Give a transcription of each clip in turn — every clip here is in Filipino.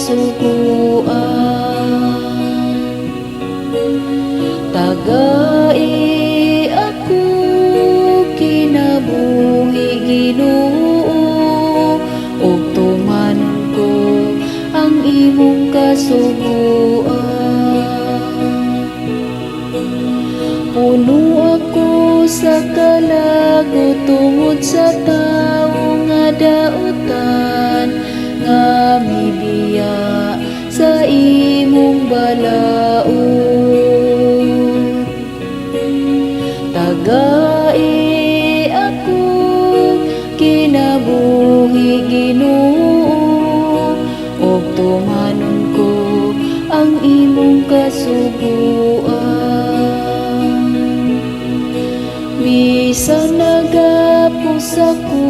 kasuguan. Tagai ako kinabuhi Ginoo, ug tumanon ko ang imong kasuguan. Puno ako sa kalagot tungod sa tawo nga dautan, nga mibiya sa imong balaod. Tagai ako kinabuhi Ginoo, ug tumanon ko ang imong kasuguan. Bisan nagapos ako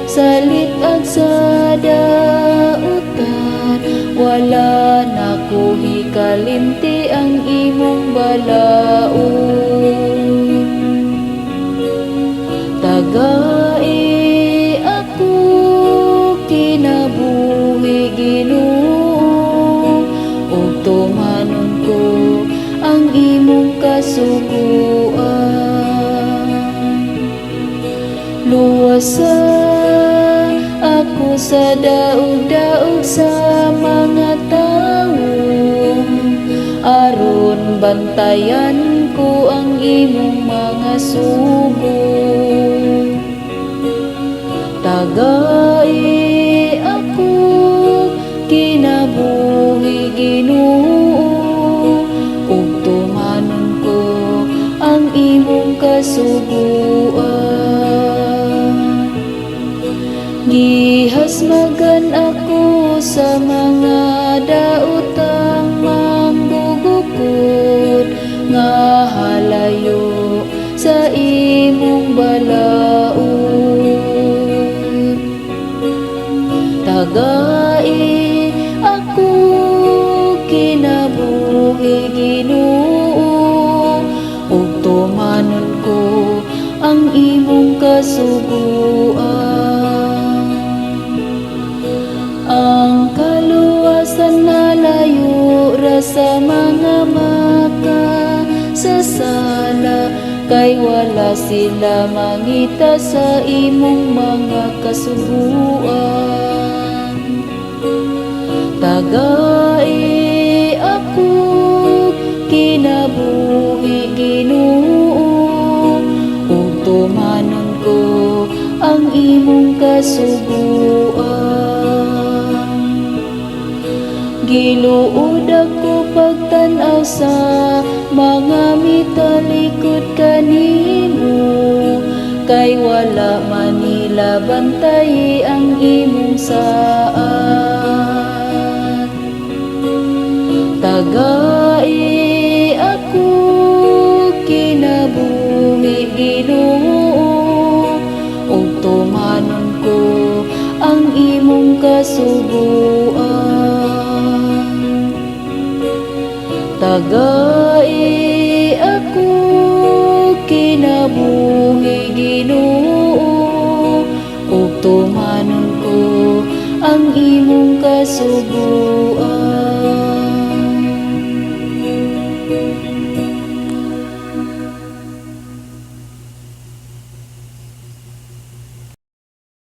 sa litag sa dautan, wala na ko hikalimti ang imong balaod. Tagai ako kinabuhi Ginoo, ug tumanon ko ang imong kasuguan. Luwasa ako sa daog-daog sa mga tawo, aron bantayan ko ang imong mga sugo. Tagai ako kinabuhi Ginoo, ug tumanon ko ang imong kasuguan. Gihasmagan ako sa mga daotang manggugukod, nga halayo sa imong balaod. Tagai ako kinabuhi Ginoo, ug tumanon ko ang imong kasuguan. Ang kaluwasan na layo ra sa mga makasasala, kay wala sila mangita sa imong mga kasuguan. Tagai ako kinabuhi Ginoo, ug tumanon ko ang imong kasuguan. Giluod ako pagtan-aw sa mga mitalikod kanimo, kay wala manila bantay ang imong saad. Tagai ako kinabuhi Ginoo, ug tumanon ko ang imong kasuguan. Tagai ako kinabuhi Ginoo, ug tumanon ko ang imong kasuguan.